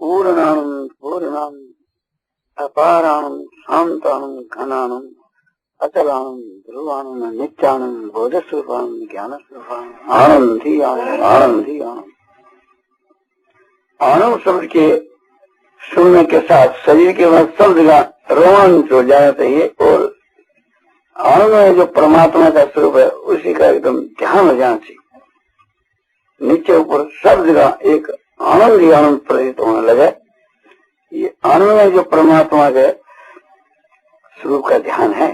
पूर्णानंद पूर्णानंद अपारानंद शांतानंद घनानंद अचलानंद ध्रुवानंद नित्यानंद बोधस्वरूपानंद ज्ञान स्वरूपानंद आनंद ही आनंद आनंद ही आनंद। आनंद शब्द के सुनने के साथ शरीर के बाद सब जगह रोमांच हो जाना चाहिए और आनंद में जो परमात्मा का स्वरूप है उसी का एकदम ध्यान हो जाना चाहिए। नीचे ऊपर सब जगह एक आनंद ही आनंद प्रतीत होने लगे। ये आनंद में जो परमात्मा के स्वरूप का ध्यान है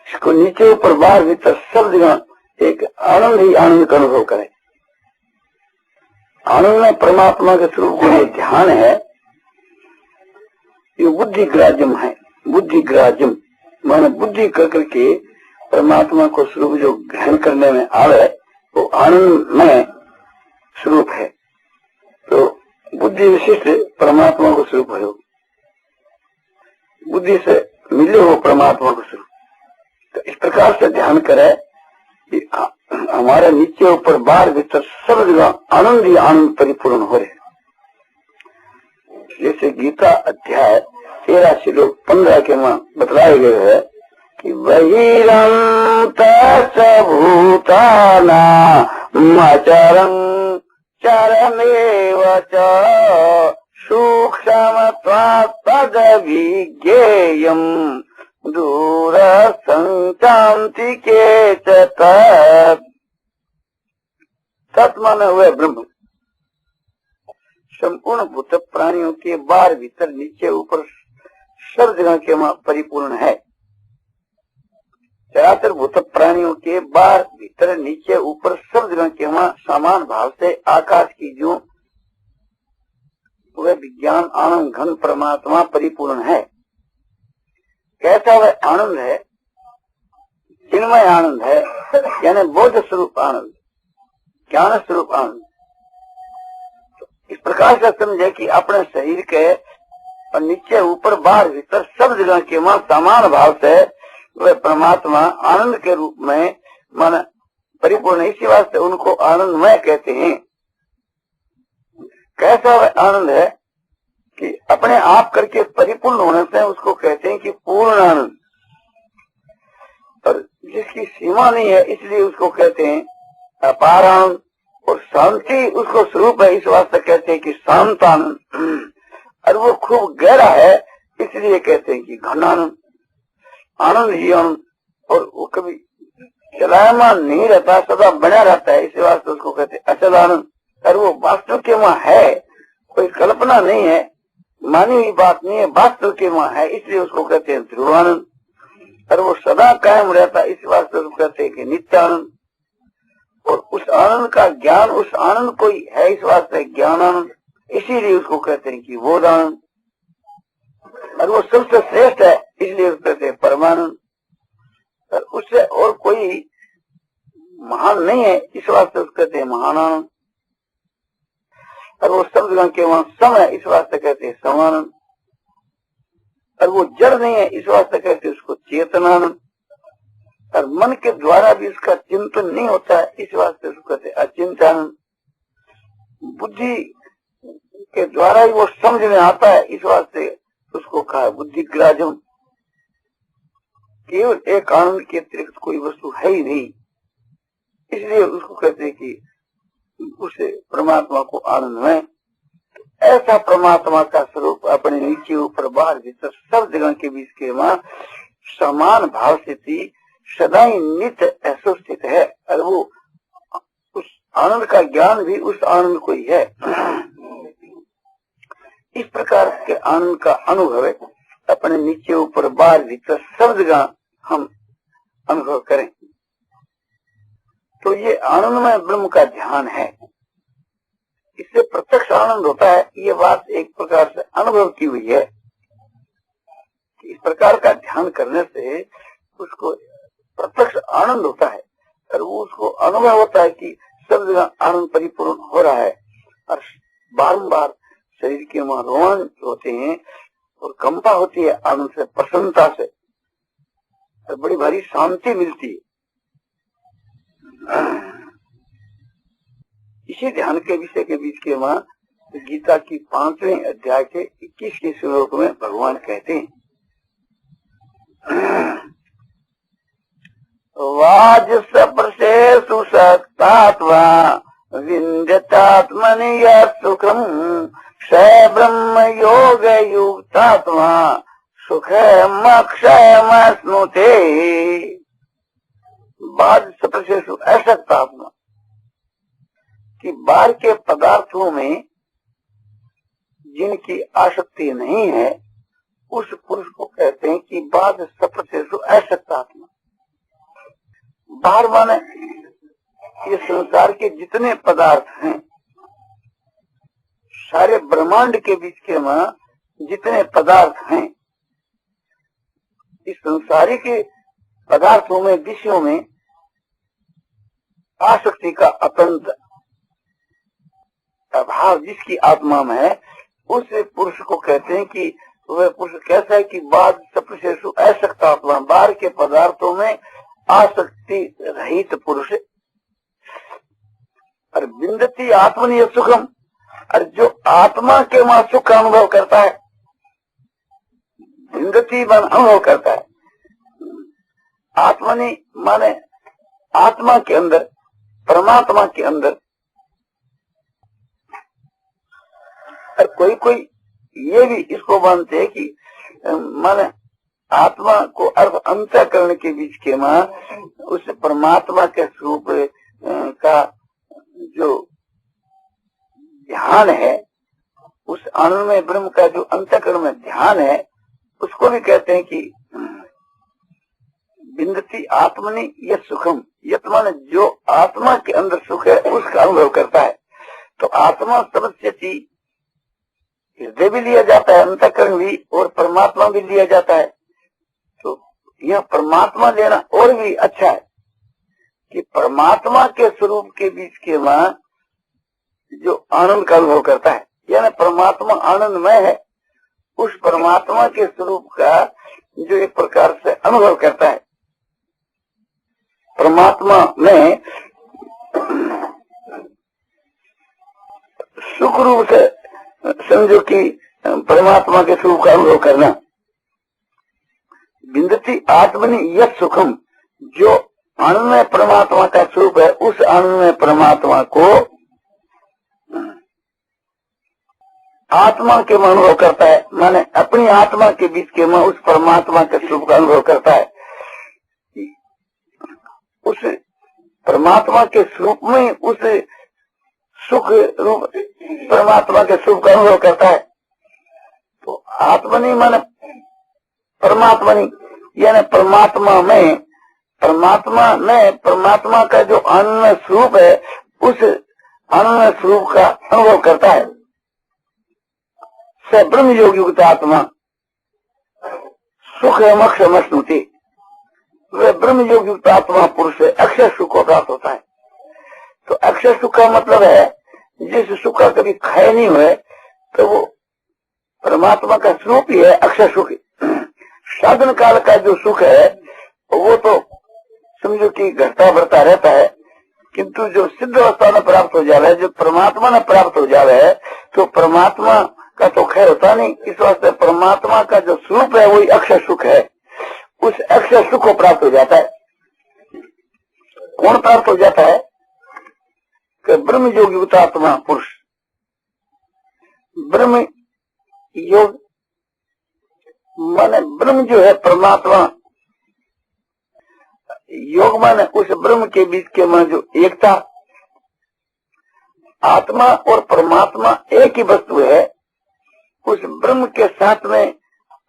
इसको नीचे ऊपर बाहर भीतर सब जगह एक आनंद ही आनंद का अनुभव करें। आनंद में परमात्मा के स्वरूप का जो ध्यान है ये बुद्धिग्राह्यम है। बुद्धिग्राह्यम माने बुद्धि करके परमात्मा को स्वरूप जो ग्रहण करने में आवे वो आनंद में स्वरूप है। तो बुद्धि विशिष्ट परमात्मा को स्वरूप है, बुद्धि से मिले हो परमात्मा को स्वरूप। तो इस प्रकार से ध्यान करे कि हमारे नीचे ऊपर बाहर भीतर सब जगह आनंद ही आनंद परिपूर्ण हो रहे। जैसे गीता अध्याय 13 श्लोक 15 के में बतलाए गए है कि बहिरंत भूतानामचरं चरमेव च सूक्ष्मत्वात् तद्विज्ञेयम् दूरसंचान्तिके च तत् माने हुए ब्रह्म संपूर्ण भूत प्राणियों के बाहर भीतर नीचे ऊपर सब जगह के वहाँ परिपूर्ण है। चराचर भूत प्राणियों के बाहर भीतर नीचे ऊपर सब जगह के वहाँ समान भाव से आकाश की जो वह विज्ञान आनंद घन परमात्मा परिपूर्ण है। कैसा वह आनंद है? चिन्मय आनंद है, यानी बोध स्वरूप आनंद, ज्ञान स्वरूप आनंद। इस प्रकार से समझे कि अपने शरीर के और नीचे ऊपर बाहर भीतर सब जगह के वहाँ समान भाव से वह परमात्मा आनंद के रूप में मन परिपूर्ण। इसी वास्ते उनको आनंदमय कहते हैं। कैसा वह आनंद है कि अपने आप करके परिपूर्ण होने से उसको कहते हैं कि पूर्ण आनंद, और जिसकी सीमा नहीं है इसलिए उसको कहते हैं अपार आनंद। और शांति उसको स्वरूप है, इस वास्ते कहते हैं कि शांत आनंद। और वो खूब गहरा है इसलिए कहते हैं कि घन आनंद, आनंद ही आनंद। और वो कभी चलायमान नहीं रहता, सदा बना रहता है, इसी वास्ते उसको कहते हैं अचल आनंद। और वो वास्तव के वहाँ है, कोई कल्पना नहीं है, मानी हुई बात नहीं है, वास्तव के वहाँ है, इसलिए उसको कहते हैं ध्रुवानंद। और वो सदा कायम रहता है, इस वास्ते उसको कहते हैं कि नित्यानंद। और उस आनंद का ज्ञान, उस आनंद कोई है, इस वास्ते ज्ञान आनंद, इसीलिए उसको कहते हैं कि बोध आनंद। और वो सबसे श्रेष्ठ है इसलिए उसको कहते हैं परमानंद। और उससे और कोई महान नहीं है, इस वास्ते उसको कहते हैं महान आनंद। और वो सब जगह के वहाँ सम है, इस वास्ते कहते हैं समानंद। और वो जड़ नहीं है, इस वास्ते कहते हैं उसको चेतनानंद। और मन के द्वारा भी उसका चिंतन नहीं होता है, इस वास्ते उसको कहते हैं अचिंतानंद। बुद्धि के द्वारा ही वो समझ में आता है, इस वास्ते उसको कहा बुद्धिग्राह्यम। केवल एक आनंद के अतिरिक्त कोई वस्तु है ही नहीं, इसलिए उसको कहते हैं कि उसे परमात्मा को आनंद में। ऐसा परमात्मा का स्वरूप अपने नीचे ऊपर बाहर भीतर सब जगह के बीच के वहाँ समान भाव से थी, सदा ही नित्य असुस्थित है। और वो उस आनंद का ज्ञान भी उस आनंद को ही है। इस प्रकार के आनंद का अनुभव अपने नीचे ऊपर बाहर भीतर सब जगह हम अनुभव करें तो ये आनंदमय ब्रह्म का ध्यान है। इससे प्रत्यक्ष आनंद होता है, ये बात एक प्रकार से अनुभव की हुई है। इस प्रकार का ध्यान करने से उसको प्रत्यक्ष आनंद होता है और वो उसको अनुभव होता है कि सब जगह आनंद परिपूर्ण हो रहा है। और बारंबार शरीर के वहाँ रोमांच होते हैं और कंपा होती है आनंद से, प्रसन्नता से, और बड़ी भारी शांति मिलती है। इसी ध्यान के विषय के बीच के वहाँ गीता की 5वें अध्याय के 21 श्लोक में भगवान कहते हैं, वाज सप्रशेषु सक्तात्मा विन्द्यतात्मनि सुखम स ब्रह्म योग युक्तात्मा सुखमक्षयमश्नुते। वाज सप्रशेषु असक्तात्मा कि बाहर के पदार्थों में जिनकी आसक्ति नहीं है उस पुरुष को कहते हैं कि बाद सप्रशेषु असक्तात्मा। बाहर माने ये संसार के जितने पदार्थ हैं, सारे ब्रह्मांड के बीच के में जितने पदार्थ हैं, इस संसारी के पदार्थों में, विषयों में आसक्ति का अत्यंत अभाव जिसकी आत्मा में है, उस पुरुष को कहते हैं कि वह पुरुष कैसा है कि बाद सप्रशेषु असक्तात्मा, बाहर के पदार्थों में आसक्ति रहित पुरुष। और विन्दति आत्मनीय सुखम, और जो आत्मा के वहां सुख का अनुभव करता है, विन्दति मन अनुभव करता है। आत्मनि माने आत्मा के अंदर, परमात्मा के अंदर। और कोई कोई ये भी इसको मानते हैं कि माने आत्मा को अर्थ अंतःकरण के बीच के मां उस परमात्मा के स्वरूप का जो ध्यान है, उस आनंदमय ब्रह्म का जो अंतःकरण में ध्यान है, उसको भी कहते हैं कि विन्दति आत्मनि यत् सुखम। यत् माने जो आत्मा के अंदर सुख है उसका अनुभव करता है। तो आत्मा सर्वस्यति, हृदय भी लिया जाता है, अंतःकरण भी, और परमात्मा भी लिया जाता है। तो यह परमात्मा लेना और भी अच्छा है कि परमात्मा के स्वरूप के बीच के वहां जो आनंद का अनुभव करता है, यानी परमात्मा आनंदमय है, उस परमात्मा के स्वरूप का जो एक प्रकार से अनुभव करता है। परमात्मा में सुख रूप से समझो कि परमात्मा के स्वरूप का अनुभव करना। विन्दति आत्मनि यत् सुखम, जो आनंद में परमात्मा का स्वरूप है, उस आनंद में परमात्मा को आत्मा के में अनुभव करता है, माने अपनी आत्मा के बीच के में उस परमात्मा के स्वरूप का अनुभव करता है। उस परमात्मा के स्वरूप में उस सुख रूप परमात्मा के स्वरूप का अनुभव करता है। तो आत्मनि माने परमात्मनि, यानी परमात्मा में परमात्मा का जो आनंद स्वरूप है, उस आनंद स्वरूप का अनुभव करता है। स ब्रह्म योग युक्त आत्मा सुख मक्षमश्नुते, वह ब्रह्म योग युक्त आत्मा पुरुष है, अक्षय सुख को प्राप्त होता है। तो अक्षय सुख का मतलब है जिस सुख का कभी क्षय नहीं हुए, तो वो परमात्मा का स्वरूप ही है अक्षय सुख। साधन काल का जो सुख है वो तो समझो कि घटता बढ़ता रहता है, किंतु जो सिद्ध अवस्था में प्राप्त हो जावे है, जो परमात्मा में प्राप्त हो जावे है, तो परमात्मा का तो क्षय होता नहीं। इस वास्ते परमात्मा का जो स्वरूप है वही अक्षय सुख है। उस अक्षय सुख को प्राप्त हो जाता है। कौन प्राप्त हो जाता है? कि ब्रह्म योग युक्त आत्मा पुरुष। ब्रह्म योग माने ब्रह्म जो है परमात्मा, योग माने उस ब्रह्म के बीच के में जो एकता, आत्मा और परमात्मा एक ही वस्तु है। उस ब्रह्म के साथ में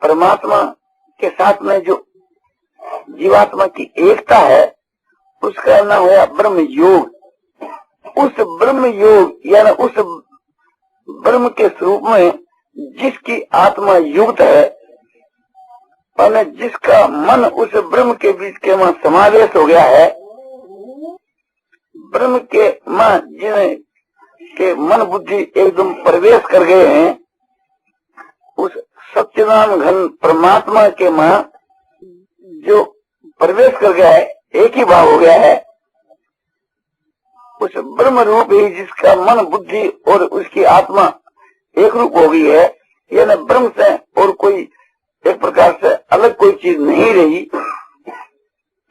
परमात्मा के साथ में जो जीवात्मा की एकता है, उसका नाम हुआ ब्रह्म योग। उस ब्रह्म योग यानी उस ब्रह्म के स्वरूप में जिसकी आत्मा युक्त है और जिसका मन उस ब्रह्म के बीच के में समावेश हो गया है, ब्रह्म के मन जिन्हें के मन बुद्धि एकदम प्रवेश कर गए हैं, उस सच्चिदानंद घन परमात्मा के मां जो प्रवेश कर गया है, एक ही भाव हो गया है, उस ब्रह्म रूप ही जिसका मन बुद्धि और उसकी आत्मा एक रूप हो गई है, यानी ब्रह्म से और कोई एक प्रकार से अलग कोई चीज नहीं रही।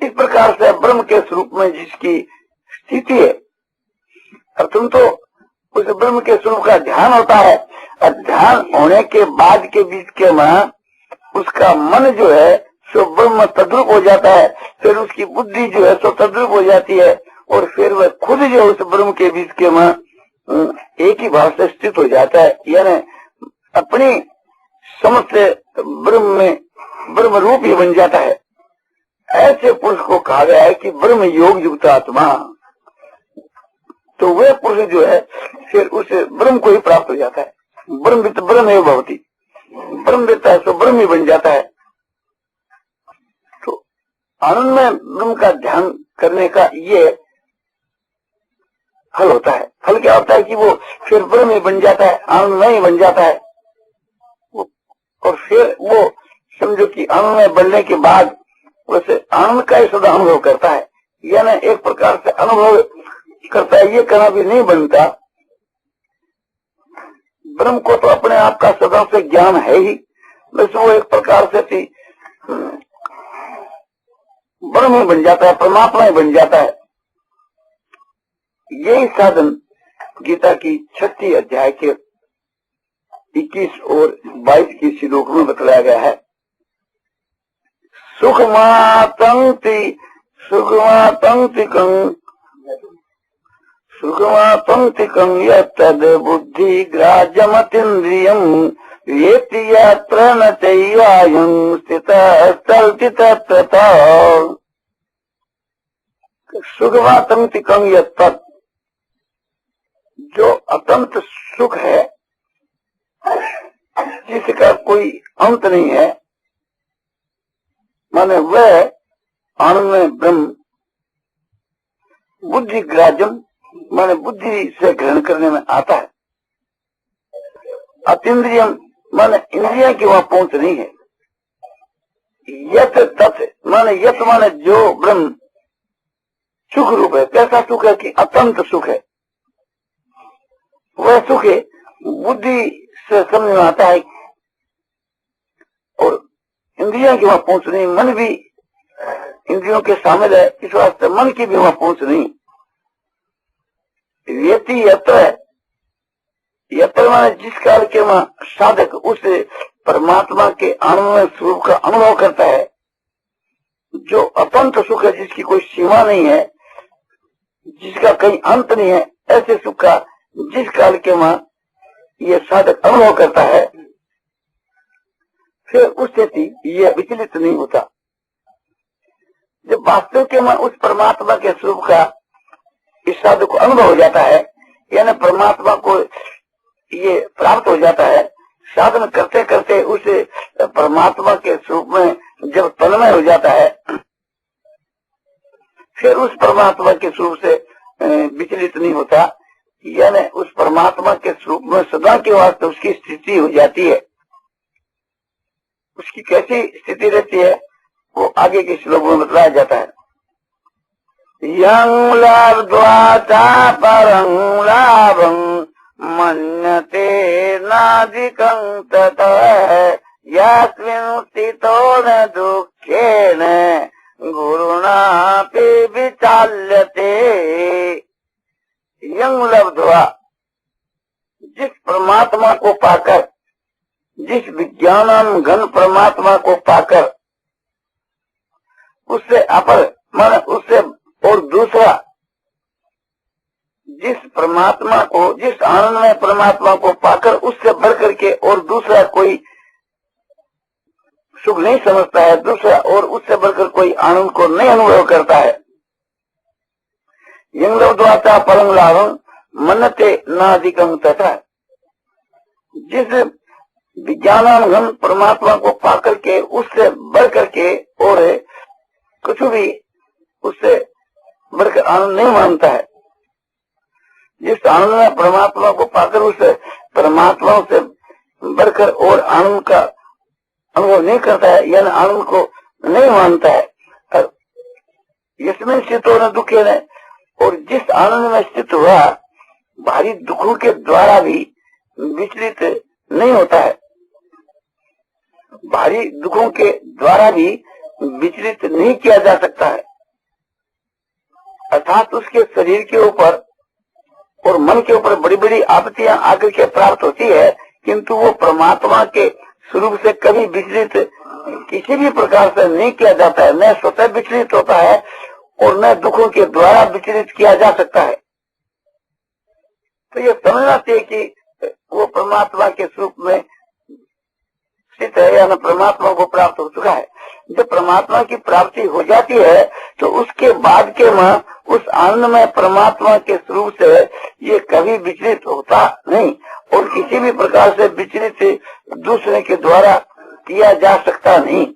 इस प्रकार से ब्रह्म के स्वरूप में जिसकी स्थिति है, और तुम तो उस ब्रह्म के स्वरूप का ध्यान होता है, और ध्यान होने के बाद के बीच के में उसका मन जो है सो ब्रह्म तद्रूप हो जाता है, फिर उसकी बुद्धि जो है सो तद्रूप हो जाती है, और फिर वह खुद जो उस ब्रह्म के बीच के में एक ही भाव से स्थित हो जाता है, यानी अपनी समझ से ब्रह्म में ब्रह्म रूप ही बन जाता है। ऐसे पुरुष को कहा गया है कि ब्रह्म योग युक्त आत्मा। तो वह पुरुष जो है फिर उस ब्रह्म को ही प्राप्त हो जाता है। ब्रह्मवित् ब्रह्म एव भवति, ब्रह्म देता है तो ब्रह्म ही बन जाता है। तो आनंद में ब्रह्म का ध्यान करने का ये फल होता है। फल क्या होता है कि वो फिर ब्रह्म ही बन जाता है, आनंद में ही बन जाता है। और फिर वो समझो कि आनंद में बनने के बाद वैसे आनंद का ही सदा अनुभव करता है, यानी एक प्रकार से अनुभव करता है। ये कहना भी नहीं बनता, ब्रह्म को तो अपने आप का सदा से ज्ञान है ही, बस वो एक प्रकार से थी ब्रह्म ही बन जाता है, परमात्मा ही बन जाता है। यही साधन गीता की 36 अध्याय के 21 और 22 की श्लोक में बतलाया गया है। सुखमातंति सुखमातंतिकं यत्तद् बुद्धि ग्राह्यमतीन्द्रियं वेत्ति यत्र न चैवायं स्थितः स्थलति तत्रतः। सुखमातंतिकं यत्तद्, जो अतंत सुख है, जिसका कोई अंत नहीं है, माने वह आनंद में ब्रह्म बुद्धि ग्राह्यम माने बुद्धि से ग्रहण करने में आता है। अतीन्द्रियम माने इंद्रिया की वहां पहुंच नहीं है। यत तत् माने यत माने जो ब्रह्म सुख रूप है। कैसा सुख है कि अतंत सुख है, वह सुख है बुद्धि से समझ में आता है, और इंद्रियों की वहां पहुंच नहीं। मन भी इंद्रियों के शामिल है, इस वास्ते मन की भी वहां पहुंच नहीं। व्यक्ति यत्र माने जिस काल के वहां साधक उस परमात्मा के आनंद स्वरूप का अनुभव करता है, जो अतंत सुख है, जिसकी कोई सीमा नहीं है, जिसका कहीं अंत नहीं है, ऐसे सुख का जिस काल के वहां ये साधक अनुभव करता है, फिर उस स्थिति ये विचलित नहीं होता। जब वास्तव के में उस परमात्मा के स्वरूप का इस साधक को अनुभव हो जाता है, यानी परमात्मा को ये प्राप्त हो जाता है, साधन करते करते उस परमात्मा के स्वरूप में जब तन्मय हो जाता है, फिर उस परमात्मा के स्वरूप से विचलित नहीं होता, यानी उस परमात्मा के स्वरूप में सदा के वास्ते उसकी स्थिति हो जाती है। उसकी कैसी स्थिति रहती है वो आगे के श्लोक में बतलाया जाता है। यं लब्ध्वा परं लाभं मन्यते नाधिकं ततः यस्मिन् स्थितो न दुःखेन गुरुणापि विचाल्यते। यं लब्ध्वा, जिस परमात्मा को पाकर, जिस विज्ञानम घन परमात्मा को पाकर, उससे अपर माने उससे और दूसरा, जिस परमात्मा को, जिस आनंद में परमात्मा को पाकर उससे बढ़कर के और दूसरा कोई सुख नहीं समझता है, दूसरा और उससे बढ़कर कोई आनंद को नहीं अनुभव करता है। यं लब्ध्वा परं लाभं मन्यते नाधिकं ततः, जिस विज्ञानानुगम परमात्मा को पाकर के उससे बढ़ करके और कुछ भी उससे बढ़कर आनंद नहीं मानता है। जिस आनंद में परमात्मा को पाकर उसे परमात्मा से बढ़कर और आनंद का अनुभव नहीं करता है, यानी आनंद को नहीं मानता है। और इसमें स्थित होना दुखे ने, और जिस आनंद में स्थित हुआ भारी दुखों के द्वारा भी विचलित नहीं होता है, भारी दुखों के द्वारा भी विचलित नहीं किया जा सकता है। अर्थात उसके शरीर के ऊपर और मन के ऊपर बड़ी बड़ी आपत्तियां आकर के प्राप्त होती है, किंतु वो परमात्मा के स्वरूप से कभी विचलित किसी भी प्रकार से नहीं किया जाता है, न स्वतः विचलित होता है और न दुखों के द्वारा विचलित किया जा सकता है। तो ये समझना चाहिए कि वो परमात्मा के स्वरूप में स्थित है या न परमात्मा को प्राप्त हो चुका है। जब परमात्मा की प्राप्ति हो जाती है तो उसके बाद के उस आनंद में परमात्मा के स्वरूप से ये कभी विचलित होता नहीं और किसी भी प्रकार से विचलित दूसरे के द्वारा किया जा सकता नहीं।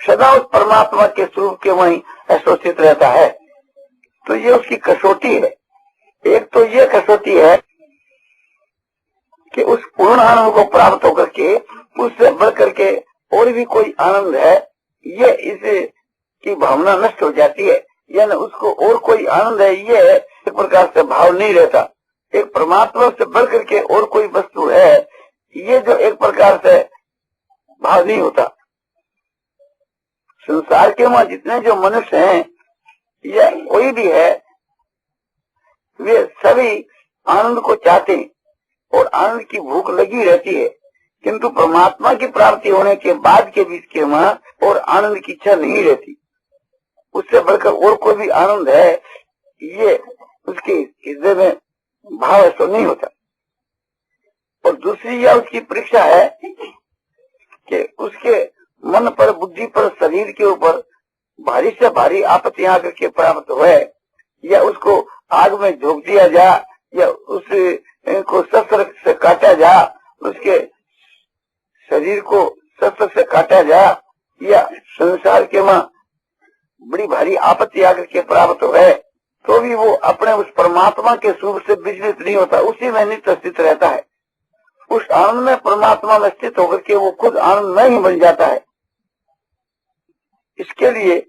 सदा उस परमात्मा के स्वरूप के वहीं एसोसिएट रहता है। तो ये उसकी कसौटी है। एक तो ये कसौटी है कि उस पूर्ण आनंद को प्राप्त होकर के उससे बढ़ करके और भी कोई आनंद है, ये इसे की भावना नष्ट हो जाती है, यानी उसको और कोई आनंद है ये एक प्रकार से भाव नहीं रहता। एक परमात्मा से बढ़ करके और कोई वस्तु है, ये जो एक प्रकार से भाव नहीं होता। संसार के वहां जितने जो मनुष्य हैं या कोई भी है, वे सभी आनंद को चाहते हैं और आनंद की भूख लगी रहती है, किंतु परमात्मा की प्राप्ति होने के बाद के बीच के वहां और आनंद की इच्छा नहीं रहती। उससे बढ़कर और कोई भी आनंद है, ये उसके हृदय में भाव ऐसा नहीं होता। और दूसरी यह उसकी परीक्षा है कि उसके मन पर, बुद्धि पर, शरीर के ऊपर भारी से भारी आपत्तियां आकर के प्राप्त हुए, या उसको आग में झोंक दिया जा, या उसको शस्त्र से काटा जा, उसके शरीर को शस्त्र से काटा जा, या संसार के वहां बड़ी भारी आपत्ति आकर के प्राप्त हुए, तो भी वो अपने उस परमात्मा के स्वरूप से विचलित नहीं होता, उसी में नित्य स्थित रहता है। उस आनंद में परमात्मा में स्थित होकर के वो खुद आनंद में ही बन जाता है। इसके लिए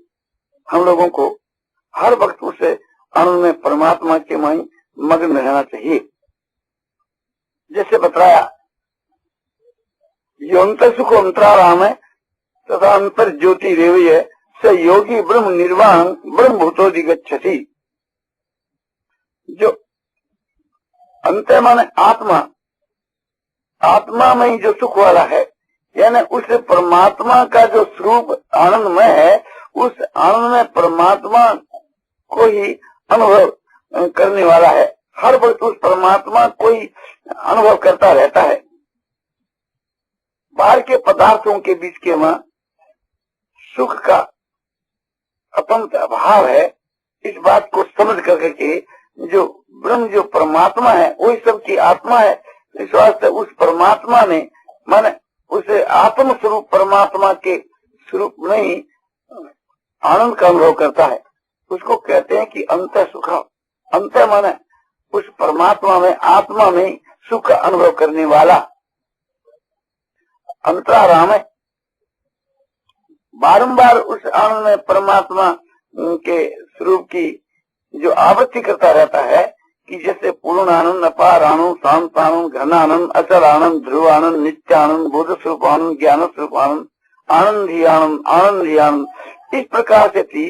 हम लोगों को हर वक्त उसे आनंद में परमात्मा के में मग्न रहना चाहिए। जैसे बताया, यो अंतर सुख अंतराराम है तथा अंतर ज्योति रेवय स योगी ब्रह्म निर्वाण ब्रह्म भूतोदिगच्छति। जो अंत माने आत्मा, आत्मा में ही जो सुख वाला है, यानी उस परमात्मा का जो स्वरूप आनंदमय है, उस आनंद में परमात्मा को ही अनुभव करने वाला है। हर वक्त उस परमात्मा को ही अनुभव करता रहता है। बाहर के पदार्थों के बीच के वहां सुख का अपंत अभाव है। इस बात को समझ करके जो ब्रह्म, जो परमात्मा है, वही सबकी आत्मा है। इस वास्ते उस परमात्मा ने माने उसे आत्म स्वरूप परमात्मा के स्वरूप में ही आनंद का अनुभव करता है। उसको कहते हैं कि अंत सुख। अंत माने उस परमात्मा में, आत्मा में सुख का अनुभव करने वाला। अंतराराम है, बारंबार उस आनंद में परमात्मा के स्वरूप की जो आवृत्ति करता रहता है, कि जैसे पूर्ण आनंद, अपार आनंद, शांत आनंद, घन आनंद, अचल आनंद, ध्रुव आनंद, नित्य आनंद, बोध स्वरूप आनंद, ज्ञान स्वरूप आनंद, आनंद ही आनंद, आनंद ही आनंद। इस प्रकार से थी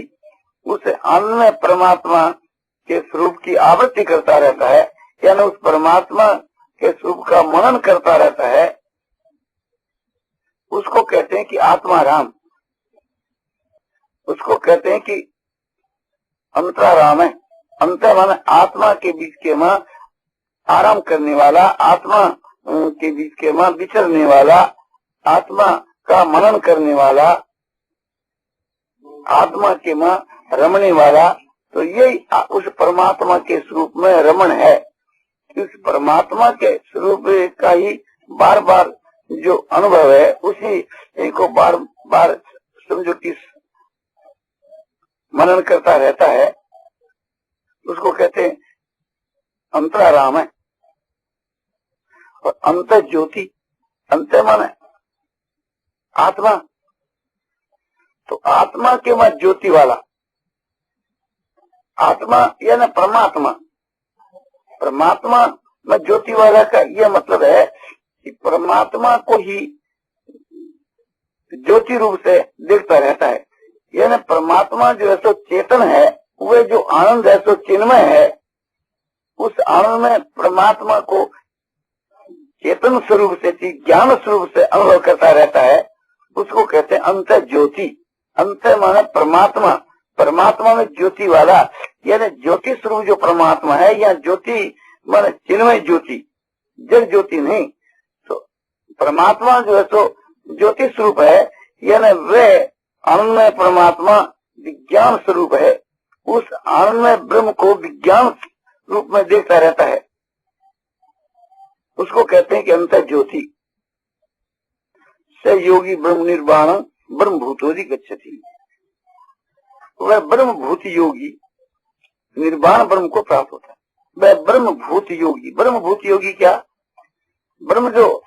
उस आनंद में परमात्मा के स्वरूप की आवृत्ति करता रहता है, यानी उस परमात्मा के स्वरूप का मनन करता रहता है। उसको कहते हैं कि आत्मा राम, उसको कहते हैं कि अंतराराम है। अंत माने आत्मा के बीच के मां आराम करने वाला, आत्मा के बीच के मां विचरने वाला, आत्मा का मनन करने वाला, आत्मा के मां रमने वाला। तो यही उस परमात्मा के स्वरूप में रमण है। इस परमात्मा के स्वरूप का ही बार बार जो अनुभव है, उसी को बार बार समझो कि मनन करता रहता है। उसको कहते हैं अंतराराम है। और अंत ज्योति, अंत माने आत्मा, तो आत्मा के वह ज्योति वाला। आत्मा यानी परमात्मा, परमात्मा मैं ज्योति वाला का यह मतलब है कि परमात्मा को ही ज्योति रूप से देखता रहता है। यानी परमात्मा जो है सो चेतन है, वह जो आनंद है सो चिन्मय है। उस आनंद में परमात्मा को चेतन स्वरूप से, ज्ञान स्वरूप से अनुभव करता रहता है। उसको कहते हैं अंत ज्योति। अंत माने परमात्मा, परमात्मा में ज्योति वाला, यानी ज्योति स्वरूप जो परमात्मा है, या ज्योति माने चिन्मय ज्योति, जड़ ज्योति नहीं। तो परमात्मा जो है सो ज्योति स्वरूप है, यानी वे आनंदमय परमात्मा विज्ञान स्वरूप है। उस आनंदमय ब्रह्म को विज्ञान रूप में देखता रहता है। उसको कहते हैं कि अंत ज्योति से योगी ब्रह्म निर्वाण ब्रह्म भूतोदि गच्छति। वह ब्रह्म भूत योगी निर्वाण ब्रह्म को प्राप्त होता है। वह ब्रह्म भूत योगी, ब्रह्म भूत योगी क्या? ब्रह्म जो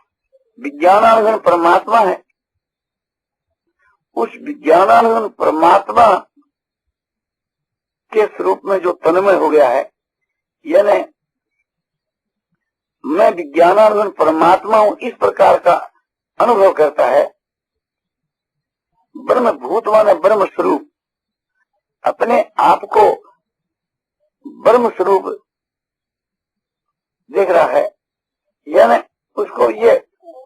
विज्ञानानंद परमात्मा है, उस विज्ञानानंद परमात्मा के स्वरूप में जो तन्मय हो गया है, यानी मैं विज्ञानानंद परमात्मा हूं, इस प्रकार का अनुभव करता है। ब्रह्म भूत माने ब्रह्म स्वरूप, अपने आप को ब्रह्म स्वरूप देख रहा है। यानी उसको ये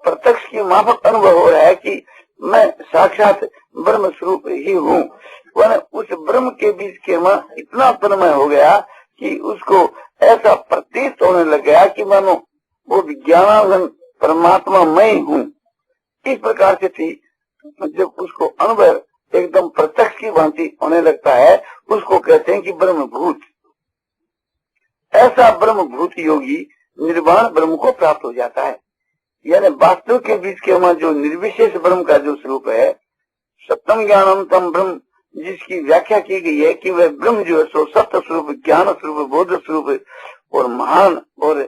प्रत्यक्ष की माफक अनुभव हो रहा है कि मैं साक्षात ब्रह्म स्वरूप ही हूँ। उस ब्रह्म के बीच के में इतना तन्मय हो गया कि उसको ऐसा प्रतीत होने लग गया कि मानो वो विज्ञानानंद परमात्मा मैं ही हूँ। इस प्रकार से थी, जब उसको अनुभव एकदम प्रत्यक्ष की भांति होने लगता है, उसको कहते हैं कि ब्रह्मभूत। ऐसा ब्रह्मभूत योगी निर्वाण ब्रह्म को प्राप्त हो जाता है। यानी वास्तव के बीच के वहां जो निर्विशेष ब्रह्म का जो स्वरूप है, सत्यम ज्ञानम तम ब्रह्म, जिसकी व्याख्या की गई है कि वह ब्रह्म जो है सो सत्य स्वरूप, ज्ञान स्वरूप, बोध स्वरूप और महान, और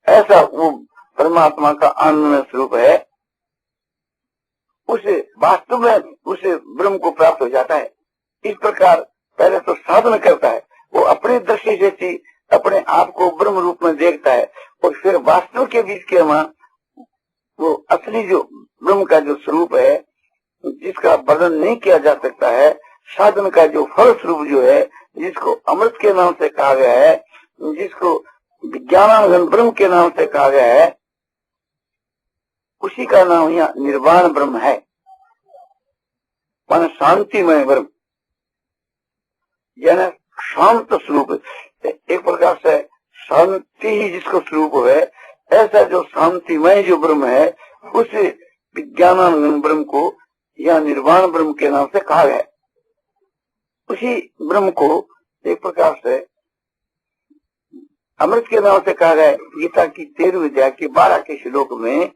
ऐसा वो परमात्मा का आनंद स्वरूप है। उसे वास्तव में उसे ब्रह्म को प्राप्त हो जाता है। इस प्रकार पहले तो साधन करता है, वो अपनी दृष्टि से अपने आप को ब्रह्म रूप में देखता है, और फिर वास्तव के बीच के वहां वो असली जो ब्रह्म का जो स्वरूप है, जिसका वर्णन नहीं किया जा सकता है, साधन का जो फल स्वरूप जो है, जिसको अमृत के नाम से कहा गया है, जिसको विज्ञानानंद ब्रह्म के नाम से कहा गया है, उसी का नाम यहाँ निर्वाण ब्रह्म है, माने शांतिमय ब्रह्म, यानी शांत स्वरूप। एक प्रकार से शांति ही जिसको स्वरूप है, ऐसा जो शांतिमय जो ब्रह्म है, उस विज्ञानानंद ब्रह्म को या निर्वाण ब्रह्म के नाम से कहा गया। उसी ब्रह्म को एक प्रकार से अमृत के नाम से कहा गया। गीता की 13वीं अध्याय के 12 के श्लोक में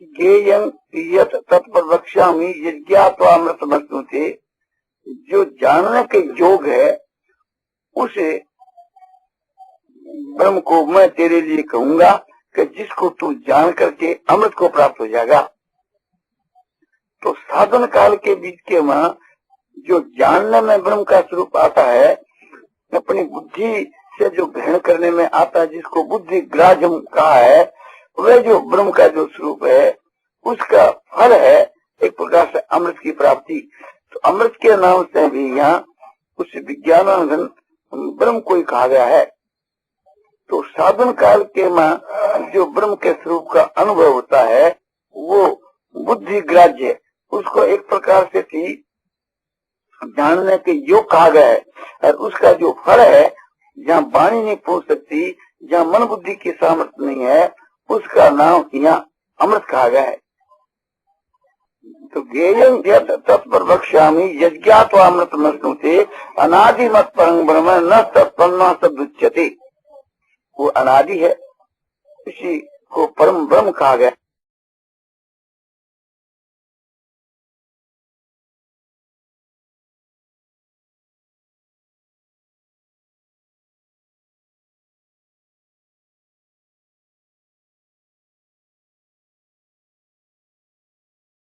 ज्ञेयं यत् तत्प्रवक्ष्यामि यज्ञात्वा अमृतमश्नुते, जो जानने के योग है उस ब्रह्म को मैं तेरे लिए कहूंगा कि जिसको तू जान करके अमृत को प्राप्त हो जाएगा। तो साधन काल के बीच के वहां जो जानने में ब्रह्म का स्वरूप आता है, अपनी बुद्धि से जो ग्रहण करने में आता है, जिसको बुद्धि ग्राह्य कहा है, वह जो ब्रह्म का जो स्वरूप है, उसका फल है एक प्रकार से अमृत की प्राप्ति। तो अमृत के नाम से भी यहाँ उस विज्ञानानंद ब्रह्म को ही कहा गया है। तो साधन काल के में जो ब्रह्म के स्वरूप का अनुभव होता है, वो बुद्धि ग्राह्य, उसको एक प्रकार से थी जानने के योग कहा गया है। और उसका जो फल है, जहाँ वाणी नहीं पहुंच सकती, जहाँ मन बुद्धि की सामर्थ्य नहीं है, उसका नाम यहाँ अमृत कहा गया है। तो ज्ञेयं यत् तत्प्रवक्ष्यामि यज्ञात्वा अमृतमश्नुते अनादिमत् परं ब्रह्म न तत्पन्ना तदुच्यते। वो अनादि है, इसी को परम ब्रह्म कहा गया।